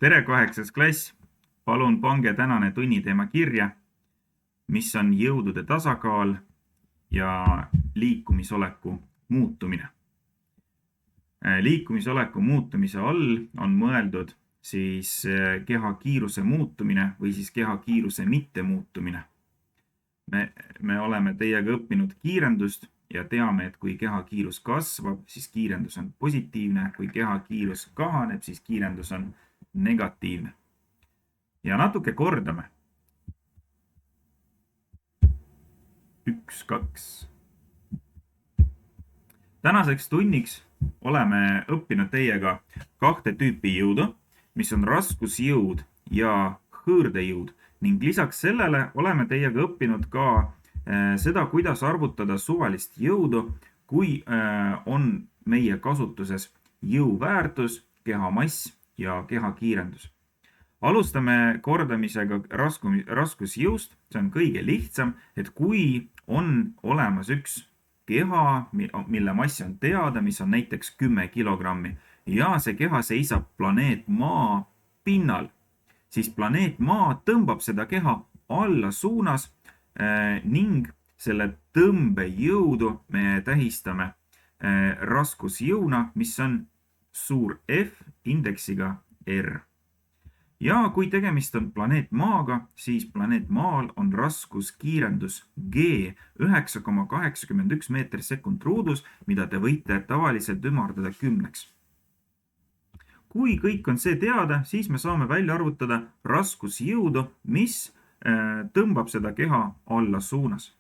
Tere 8. klass! Palun pange tänane tunniteema kirja, mis on jõudude tasakaal ja liikumisoleku muutumine. Liikumisoleku muutumise all on mõeldud siis keha kiiruse muutumine või siis keha kiiruse mitte muutumine. Me oleme teiega õppinud kiirendust ja teame, et kui keha kiirus kasvab, siis kiirendus on positiivne. Kui keha kiirus kahaneb, siis kiirendus on negatiivne. Ja natuke kordame. 1, 2. Tänaseks tunniks oleme õppinud teiega 2 tüüpi jõudu, mis on raskusjõud ja hõõrdejõud. Ning lisaks sellele oleme teiega õppinud ka seda, kuidas arvutada suvalist jõudu, kui on meie kasutuses jõuväärtus, keha mass ja keha kiirendus. Alustame kordamisega raskusjõust. See on kõige lihtsam, et kui on olemas üks keha, mille mass on teada, mis on näiteks 10 kilogrammi ja see keha seisab planeet Maa pinnal, siis planeet Maa tõmbab seda keha alla suunas ning selle tõmbejõudu me tähistame raskusjõuna, mis on suur F indeksiga R. Ja kui tegemist on planeet Maaga, siis planeet Maal on raskuskiirendus G 9,81 meetrit sekund ruudus, mida te võite tavaliselt ümardada 10. Kui kõik on see teada, siis me saame välja arvutada raskusjõudu, mis tõmbab seda keha alla suunas.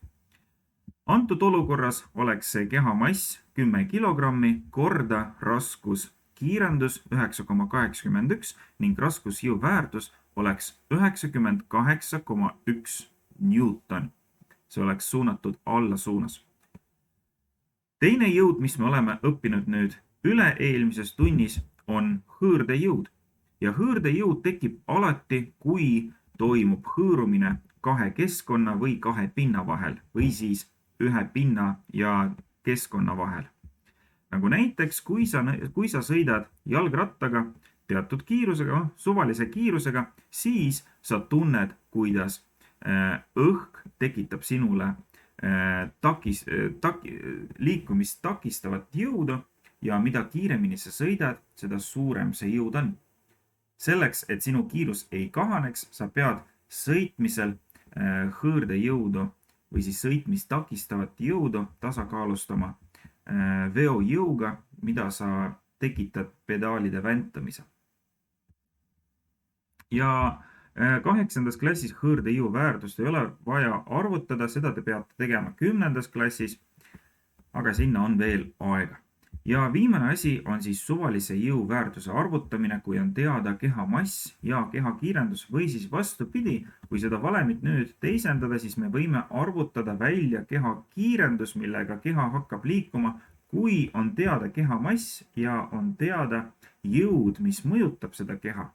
Antud olukorras oleks see keha mass 10 kilogrammi korda raskuskiirendus 9,81 ning raskusjõu väärtus oleks 98,1 newton. See oleks suunatud alla suunas. Teine jõud, mis me oleme õppinud nüüd üle-eelmises tunnis, on hõõrdejõud. Ja hõõrdejõud tekib alati, kui toimub hõõrumine 2 keskkonna või 2 pinna vahel või siis 1 pinna ja keskkonna vahel. Nagu näiteks, kui sa sõidad jalgrattaga teatud kiirusega, suvalise kiirusega, siis sa tunned, kuidas õhk tekitab sinule liikumist takistavat jõudu ja mida kiiremini sa sõidad, seda suurem see jõud on. Selleks, et sinu kiirus ei kahaneks, sa pead sõitmisel hõõrdejõudu või siis sõitmist takistavat jõudu tasakaalustama veojõuga, mida sa tekitad pedaalide väntamisel. Ja 8. klassis hõõrdejõu väärtust ei ole vaja arvutada, seda te peate tegema 10. klassis, aga sinna on veel aega. Ja viimane asi on siis suvalise jõu väärtuse arvutamine, kui on teada keha mass ja keha kiirendus või siis vastupidi. Kui seda valemit nüüd teisendada, siis me võime arvutada välja keha kiirendus, millega keha hakkab liikuma, kui on teada keha mass ja on teada jõud, mis mõjutab seda keha.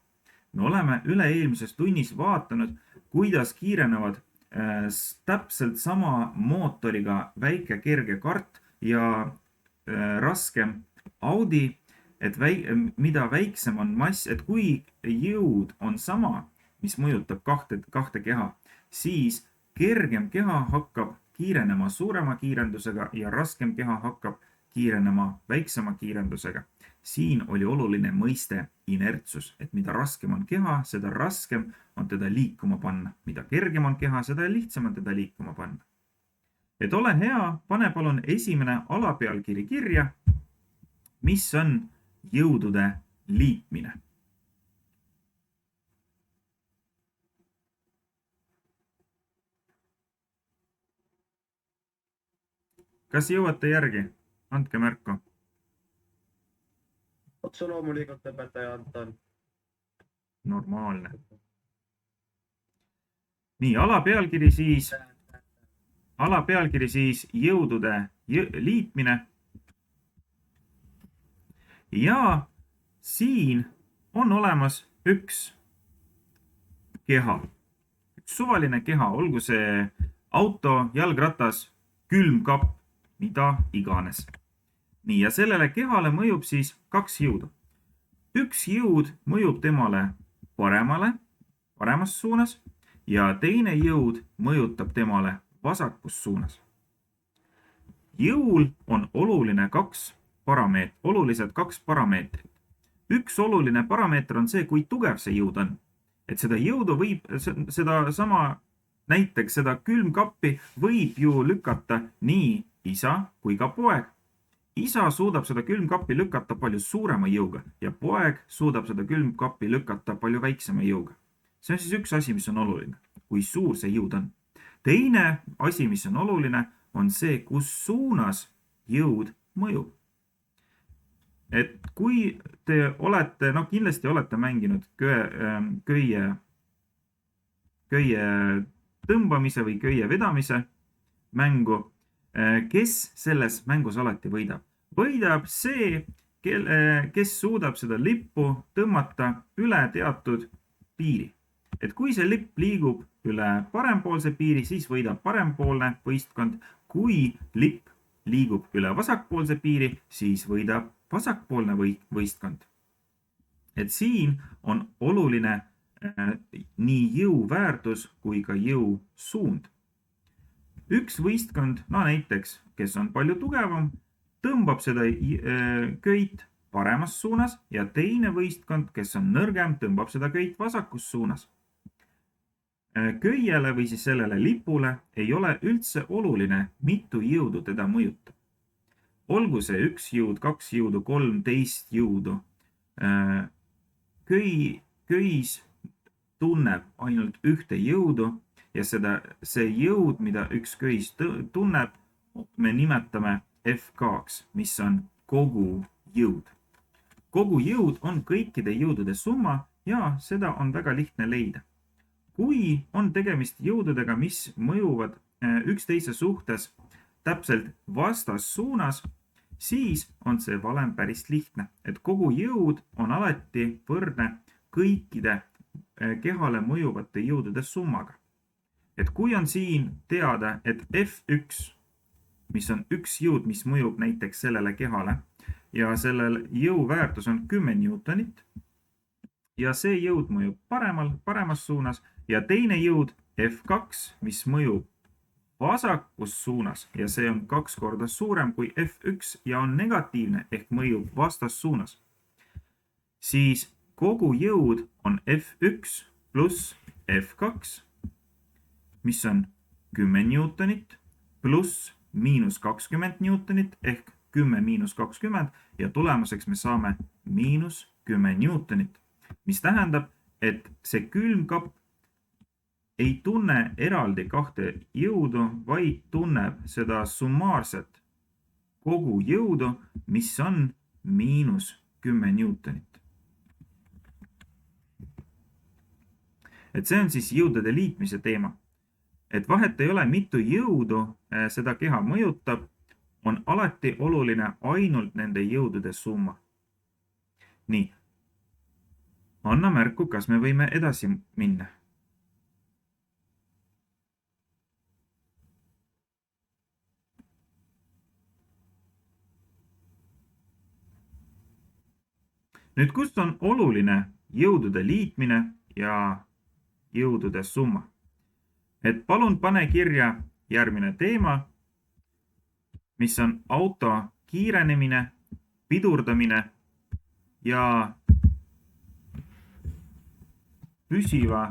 Me oleme üle-eelmises tunnis vaatanud, kuidas kiirenevad täpselt sama mootoriga väike kerge kart ja raskem Audi, et mida väiksem on mass, et kui jõud on sama, mis mõjutab kahte keha, siis kergem keha hakkab kiirenema suurema kiirendusega ja raskem keha hakkab kiirenema väiksema kiirendusega. Siin oli oluline mõiste inertsus, et mida raskem on keha, seda raskem on teda liikuma panna. Mida kergem on keha, seda lihtsam on teda liikuma panna. Et ole hea, pane palun esimene alapealkiri kirja, mis on jõudude liitmine. Kas jõuate järgi? Andke märku. Otse loomulikult õpetaja Anton. Normaalne. Nii, alapealkiri siis jõudude liitmine. Ja siin on olemas üks keha. Üks suvaline keha, olgu see auto, jalgratas, külmkapp, mida iganes. Nii, ja sellele kehale mõjub siis 2 jõudu. Üks jõud mõjub temale paremas suunas ja teine jõud mõjutab temale vasakus suunas. Jõul on olulised kaks parameetrit. Üks oluline parameeter on see, kui tugev see jõud on. Et seda jõudu võib, näiteks seda külmkappi võib ju lükata nii isa kui ka poeg. Isa suudab seda külmkappi lükata palju suurema jõuga ja poeg suudab seda külmkappi lükata palju väiksema jõuga. See on siis üks asi, mis on oluline, kui suur see jõud on. Teine asi, mis on oluline, on see, kus suunas jõud mõjub. Et kui te olete, kindlasti olete mänginud köie tõmbamise või köie vedamise mängu, kes selles mängus alati võidab? Võidab see, kes suudab seda lippu tõmmata üle teatud piiri. Et kui see lipp liigub üle parempoolse piiri, siis võidab parempoolne võistkond. Kui lipp liigub üle vasakpoolse piiri, siis võidab vasakpoolne võistkond. Et siin on oluline nii jõu väärtus kui ka jõu suund. Üks võistkond, näiteks, kes on palju tugevam, tõmbab seda köit paremas suunas ja teine võistkond, kes on nõrgem, tõmbab seda köit vasakus suunas. Köiele või siis sellele lipule ei ole üldse oluline, mitu jõudu teda mõjutab. Olgu see 1 jõud, 2 jõudu, 13 jõudu. Köis tunneb ainult ühte jõudu ja see jõud, mida üks köis tunneb, me nimetame F2, mis on kogu jõud. Kogu jõud on kõikide jõudude summa ja seda on väga lihtne leida. Kui on tegemist jõududega, mis mõjuvad üksteise suhtes täpselt vastassuunas, siis on see valem päris lihtne, et kogu jõud on alati võrdne kõikide kehale mõjuvate jõudude summaga. Et kui on siin teada, et F1, mis on üks jõud, mis mõjub näiteks sellele kehale ja sellel jõu väärtus on 10 newtonit ja see jõud mõjub paremas suunas ja teine jõud F2, mis mõjub vasakus suunas ja see on 2 korda suurem kui F1 ja on negatiivne ehk mõjub vastassuunas, siis kogu jõud on F1 pluss F2, mis on 10 newtonit pluss miinus 20 newtonit ehk 10 miinus 20 ja tulemuseks me saame miinus 10 newtonit, mis tähendab, et see külmkapp ei tunne eraldi kahte jõudu, vaid tunneb seda summaarset kogu jõudu, mis on miinus 10 newtonit. Et see on siis jõudude liitmise teema. Et vahet ei ole, mitu jõudu seda keha mõjutab, on alati oluline ainult nende jõudude summa. Nii, anna märku, kas me võime edasi minna. Nüüd, kust on oluline jõudude liitmine ja jõudude summa? Et palun pane kirja järgmine teema, mis on auto kiirenemine, pidurdamine ja püsiva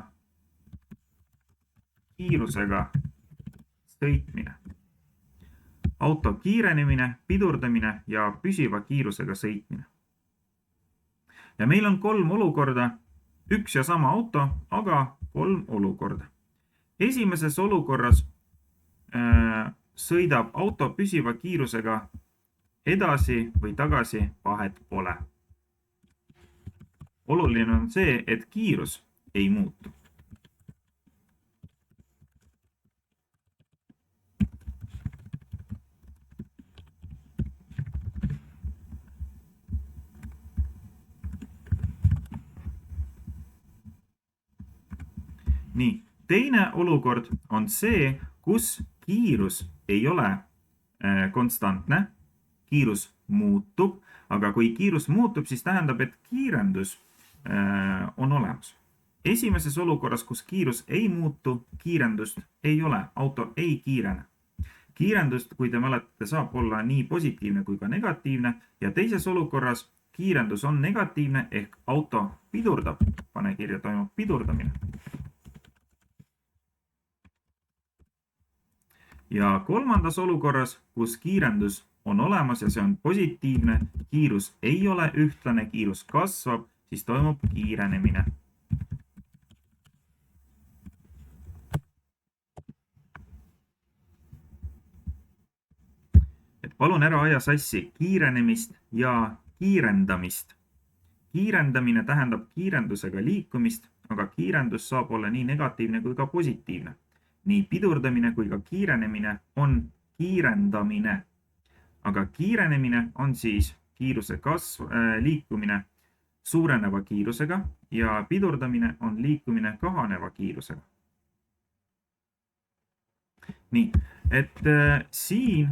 kiirusega sõitmine. Auto kiirenemine, pidurdamine ja püsiva kiirusega sõitmine. Ja meil on 3 olukorda, üks ja sama auto, aga 3 olukorda. Esimeses olukorras sõidab auto püsiva kiirusega edasi või tagasi, vahet pole. Oluline on see, et kiirus ei muutu. Nii, teine olukord on see, kus kiirus ei ole konstantne, kiirus muutub, aga kui kiirus muutub, siis tähendab, et kiirendus on olemas. Esimeses olukorras, kus kiirus ei muutu, kiirendust ei ole, auto ei kiirene. Kiirendust, kui te mäletate, saab olla nii positiivne kui ka negatiivne ja teises olukorras kiirendus on negatiivne ehk auto pidurdab, pane kirja, toimub pidurdamine. Ja kolmandas olukorras, kus kiirendus on olemas ja see on positiivne, kiirus ei ole ühtlane, kiirus kasvab, siis toimub kiirenemine. Palun ära aja sassi kiirenemist ja kiirendamist. Kiirendamine tähendab kiirendusega liikumist, aga kiirendus saab olla nii negatiivne kui ka positiivne. Nii pidurdamine kui ka kiirenemine on kiirendamine. Aga kiirenemine on siis kiiruse kasv, liikumine suureneva kiirusega ja pidurdamine on liikumine kahaneva kiirusega. Nii, et siin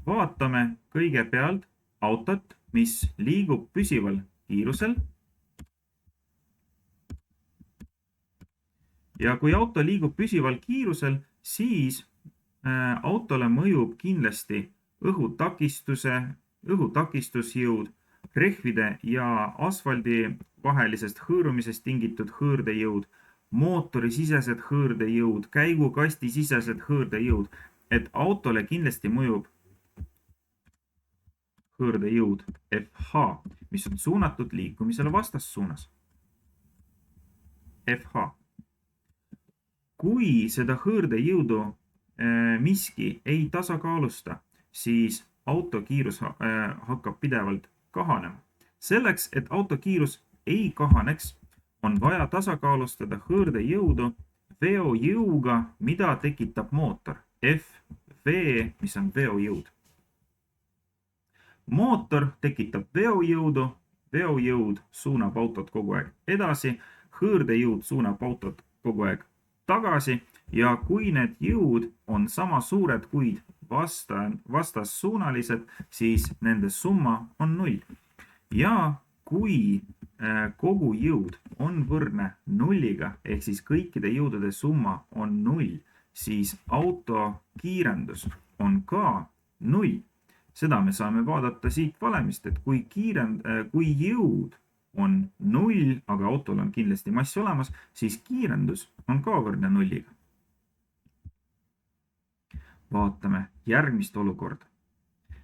vaatame kõigepealt autot, mis liigub püsival kiirusel. Ja kui auto liigub püsival kiirusel, siis autole mõjub kindlasti õhutakistusjõud, rehvide ja asfaldi vahelisest hõõrumisest tingitud hõõrdejõud, mootorisisesed hõõrdejõud, käigukasti sisesed hõõrdejõud, et autole kindlasti mõjub hõõrdejõud FH, mis on suunatud liikumisele vastassuunas. FH. Kui seda hõõrdejõudu miski ei tasakaalusta, siis auto kiirus hakkab pidevalt kahanema. Selleks, et auto kiirus ei kahaneks, on vaja tasakaalustada hõõrdejõudu veojõuga, mida tekitab mootor. FV, mis on veojõud. Mootor tekitab veojõudu, veojõud suunab autot kogu aeg edasi, hõõrdejõud suunab autot kogu aeg tagasi ja kui need jõud on sama suured, kuid vastassuunalised, siis nende summa on 0. Ja kui kogu jõud on võrdne 0-ga, ehk siis kõikide jõudude summa on 0, siis auto kiirendus on ka 0. Seda me saame vaadata siit valemist, et kui jõud on 0, aga autol on kindlasti mass olemas, siis kiirendus on ka võrdne 0-ga. Vaatame järgmist olukorda.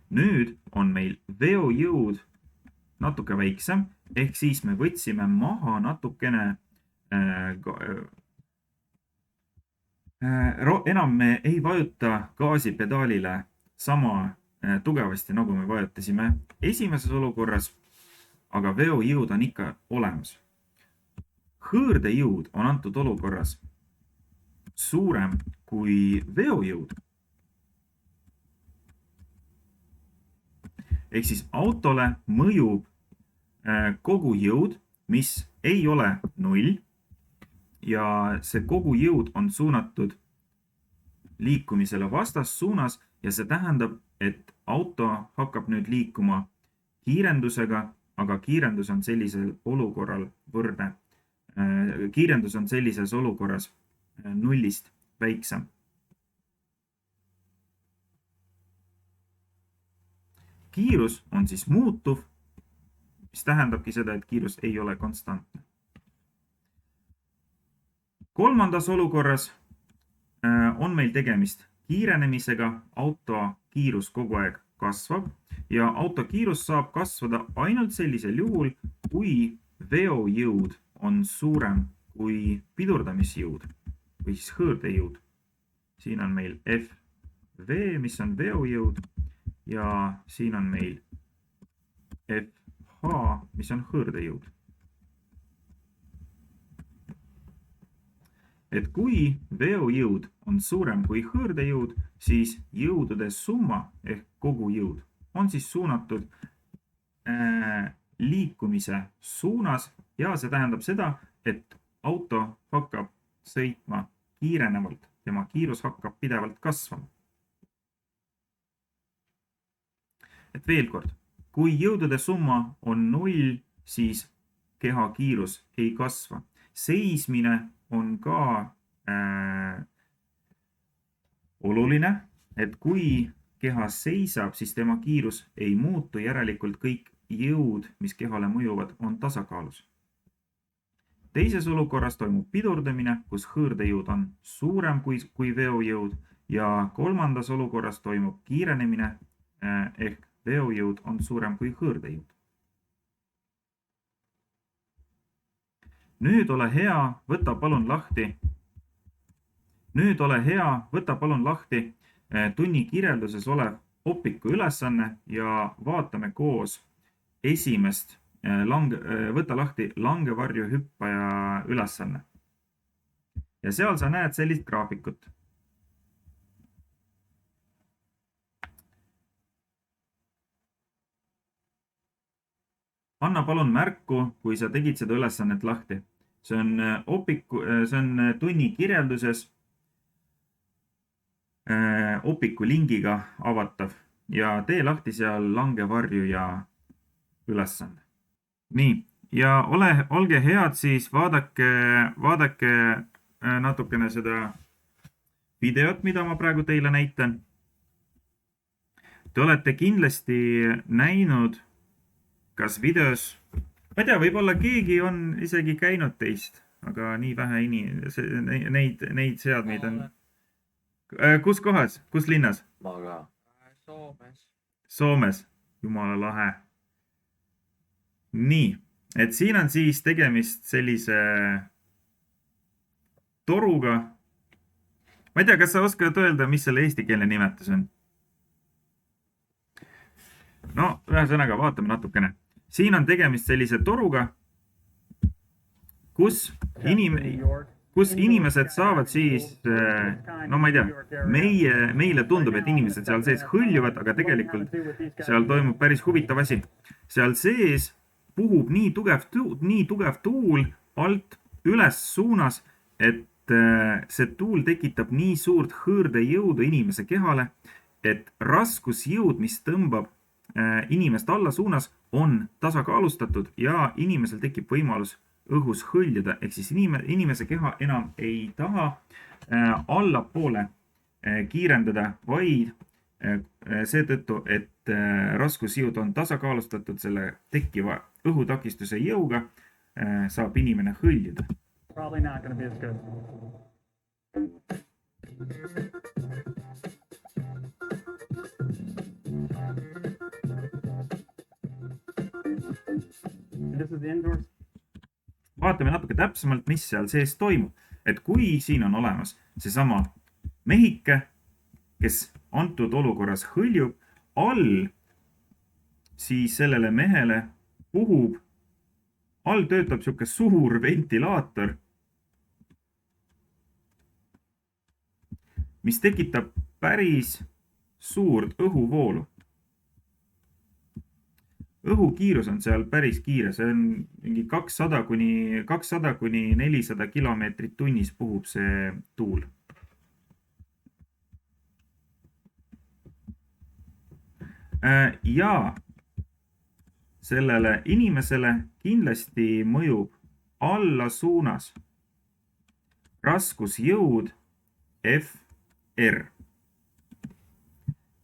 Nüüd on meil veojõud natuke väiksem, ehk siis me võtsime maha natukene, enam me ei vajuta gaasipedaalile sama tugevasti, nagu me vajutasime esimeses olukorras, aga veojõud on ikka olemas. Hõõrdejõud on antud olukorras suurem kui veojõud. Ehk siis autole mõjub kogu jõud, mis ei ole 0 ja see kogu jõud on suunatud liikumisele vastassuunas ja see tähendab, et auto hakkab nüüd liikuma kiirendusega, aga kiirendus on sellisel olukorral võrdne. Kiirendus on sellises olukorras 0-st väiksem. Kiirus on siis muutuv, mis tähendabki seda, et kiirus ei ole konstantne. Kolmandas olukorras on meil tegemist kiirenemisega, auto kiirus kogu aeg kasvab ja auto kiirus saab kasvada ainult sellisel juhul, kui veojõud on suurem kui pidurdamisjõud või siis hõõrdejõud. Siin on meil FV, mis on veojõud ja siin on meil FH, mis on hõõrdejõud. Et kui veojõud on suurem kui hõõrdejõud, siis jõudude summa ehk kogu jõud on siis suunatud liikumise suunas ja see tähendab seda, et auto hakkab sõitma kiirenevalt, tema kiirus hakkab pidevalt kasvama. Et veel kord, kui jõudude summa on 0, siis keha kiirus ei kasva. Seismine on ka oluline, et kui keha seisab, siis tema kiirus ei muutu, järelikult kõik jõud, mis kehale mõjuvad, on tasakaalus. Teises olukorras toimub pidurdamine, kus hõõrdejõud on suurem kui veojõud ja kolmandas olukorras toimub kiirenemine ehk veojõud on suurem kui hõõrdejõud. Nüüd ole hea, võta palun lahti tunni kirjelduses olev opiku ülesanne ja vaatame koos esimest võta lahti langevarju hüppaja ülesanne. Ja seal sa näed sellist graafikut. Anna palun märku, kui sa tegid seda ülesannet lahti. See on tunni kirjelduses opiku lingiga avatav ja tee lahti seal langevarju ja ülesanne. Nii, ja olge head, siis vaadake natukene seda videot, mida ma praegu teile näitan. Te olete kindlasti näinud, kas videos, ma ei tea, võib-olla keegi on isegi käinud teist, aga nii vähe neid seadmeid on. Kus kohas? Kus linnas? Ma ka. Soomes. Soomes. Jumala lahe. Nii, et siin on siis tegemist sellise toruga. Ma ei tea, kas sa oskad öelda, mis selle eestikeelne nimetus on? No, ühesõnaga, vaatame natukene. Siin on tegemist sellise toruga, kus inimesed saavad siis, no ma ei tea, meile tundub, et inimesed seal sees hõljuvad, aga tegelikult seal toimub päris huvitav asi. Seal sees puhub nii tugev tuul alt üles suunas, et see tuul tekitab nii suurt hõõrdejõudu inimese kehale, et raskusjõud, mis tõmbab inimest alla suunas, on tasakaalustatud ja inimesel tekib võimalus õhus hõljuda, ehk siis inimese keha enam ei taha allapoole kiirendada, vaid seetõttu, et raskusjõud on tasakaalustatud selle tekkiva õhutakistuse jõuga, saab inimene hõljuda. Probably not going to be as good. This is the indoors. Vaatame natuke täpsemalt, mis seal sees toimub. Et kui siin on olemas seesama mehike, kes antud olukorras hõljub, all siis sellele mehele puhub, all töötab siuke suur ventilaator, mis tekitab päris suurt õhuvoolu. Õhukiirus on seal päris kiire, see on mingi 200 kuni 400 kilomeetrit tunnis puhub see tuul. Ja sellele inimesele kindlasti mõjub alla suunas raskusjõud FR.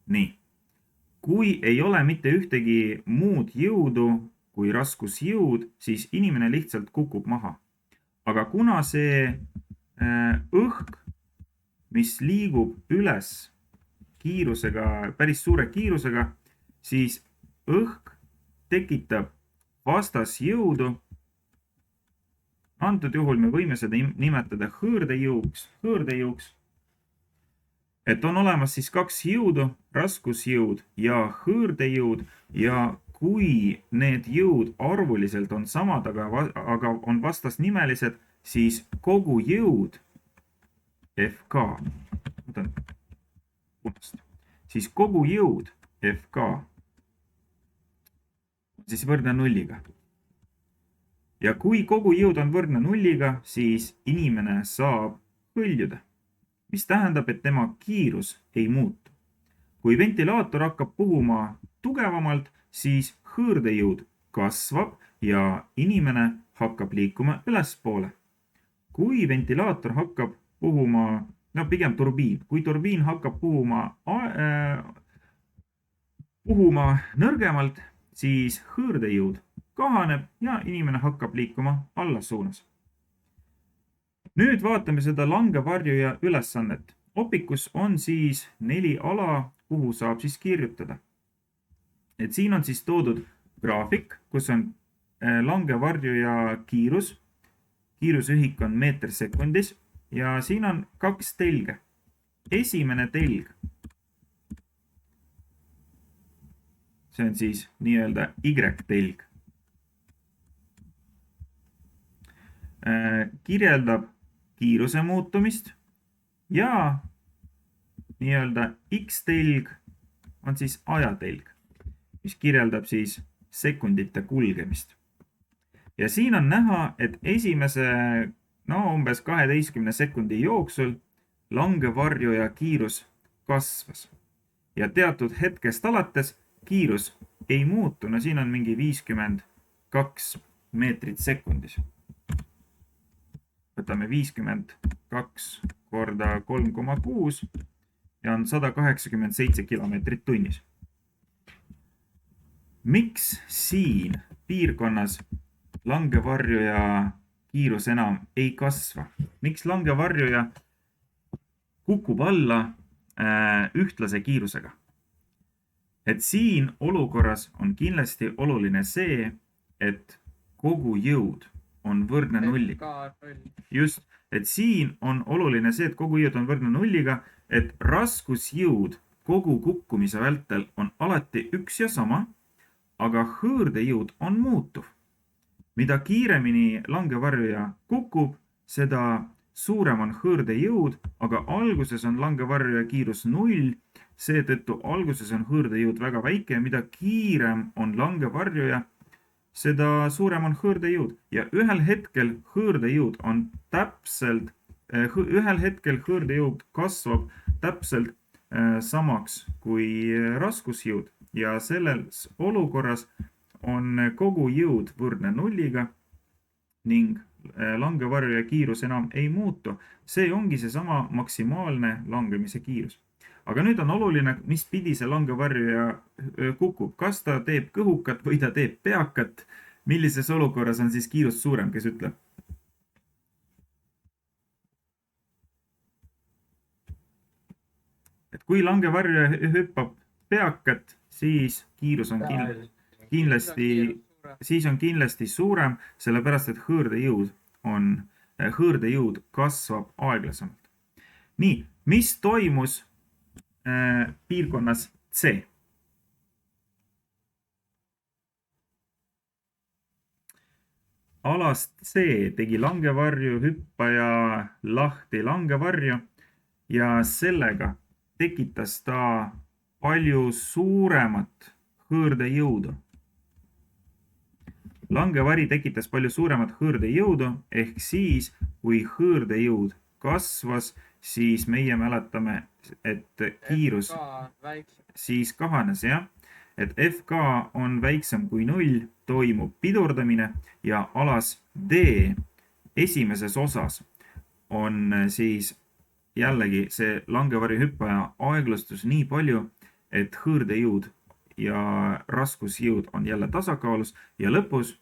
Nii. Kui ei ole mitte ühtegi muud jõudu kui raskusjõud, siis inimene lihtsalt kukub maha. Aga kuna see õhk, mis liigub üles kiirusega, päris suure kiirusega, siis õhk tekitab vastasjõudu. Antud juhul me võime seda nimetada hõõrdejõuks. Et on olemas siis kaks jõudu, raskusjõud ja hõõrdejõud ja kui need jõud arvuliselt on samad, aga on vastasnimelised, siis kogu jõud FK, siis kogu jõud FK on siis võrdne nulliga. Ja kui kogu jõud on võrdne nulliga, siis inimene saab hõljuda, mis tähendab, et tema kiirus ei muutu. Kui ventilaator hakkab puhuma tugevamalt, siis hõõrdejõud kasvab ja inimene hakkab liikuma ülespoole. kui ventilaator hakkab puhuma, no pigem turbiin, kui turbiin hakkab puhuma nõrgemalt, siis hõõrdejõud kahaneb ja inimene hakkab liikuma allassuunas. Nüüd vaatame seda langevarjuja ülesannet. Opikus on siis 4 ala, kuhu saab siis kirjutada. Et siin on siis toodud graafik, kus on langevarjuja kiirus. Kiirusühik on meeter sekundis ja siin on 2 telge. Esimene telg, see on siis nii-öelda Y-telg, kirjeldab kiiruse muutumist ja nii-öelda X-telg on siis ajatelg, mis kirjeldab siis sekundite kulgemist. Ja siin on näha, et esimese umbes 12 sekundi jooksul langevarjuja kiirus kasvas. Ja teatud hetkest alates kiirus ei muutu. No siin on mingi 52 meetrit sekundis. Võtame 52 korda 3,6 ja on 187 kilomeetrit tunnis. Miks siin piirkonnas langevarjuja kiirus enam ei kasva? Miks langevarjuja kukub alla ühtlase kiirusega? Et siin olukorras on kindlasti oluline see, et kogu jõud on võrdne nulliga. Just, et siin on oluline see, et kogu jõud on võrdne nulliga, et raskusjõud kogu kukkumise vältel on alati üks ja sama, aga hõõrdejõud on muutuv. Mida kiiremini langevarjuja kukub, seda suurem on hõõrdejõud, aga alguses on langevarjuja kiirus 0, seetõttu alguses on hõõrdejõud väga väike ja mida kiirem on langevarjuja, seda suurem on hõõrdejõud. Ja ühel hetkel hõõrdejõud kasvab täpselt samaks kui raskusjõud ja selles olukorras on kogu jõud võrdne nulliga ning langevarjuja kiirus enam ei muutu. See ongi see sama maksimaalne langemise kiirus. Aga nüüd on oluline, mis pidi see langevarjuja kukub. Kas ta teeb kõhukat või ta teeb peakat? Millises olukorras on siis kiirus suurem, kes ütleb? Et kui langevarjuja hüppab peakat, siis kiirus on kindlasti suurem, sellepärast et hõõrdejõud kasvab aeglasemalt. Nii, mis toimus piirkonnas C? Alast C tegi langevarju hüppaja lahti langevarju ja sellega tekitas ta palju suuremat hõõrdejõudu. Langevari tekitas palju suuremat hõõrdejõudu, ehk siis, kui hõõrdejõud kasvas, siis meie mäletame, et kiirus siis kahanes, jah? Et FK on väiksem kui 0, toimub pidurdamine ja alas D esimeses osas on siis jällegi see langevari hüppaja aeglustus nii palju, et hõõrdejõud ja raskusjõud on jälle tasakaalus ja lõpus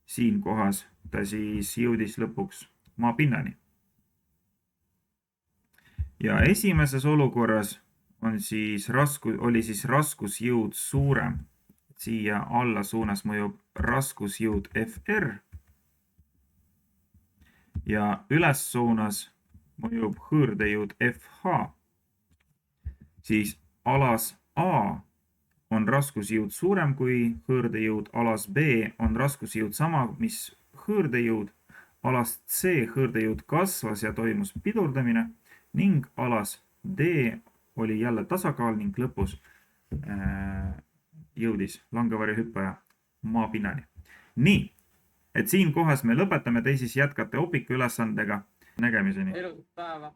siin kohas ta siis jõudis lõpuks maapinnani. Ja esimeses olukorras oli siis raskusjõud suurem. Siia alla suunas mõjub raskusjõud FR ja üles suunas mõjub hõõrdejõud FH. Siis alas A on raskusjõud suurem kui hõõrdejõud, alas B on raskusjõud sama, mis hõõrdejõud, alas C hõõrdejõud kasvas ja toimus pidurdamine ning alas D oli jälle tasakaal ning lõpus jõudis langevarju hüppaja maapinnani. Nii, et siin kohas me lõpetame, te siis jätkate opiku ülesandega. Nägemiseni. Ilusat päeva.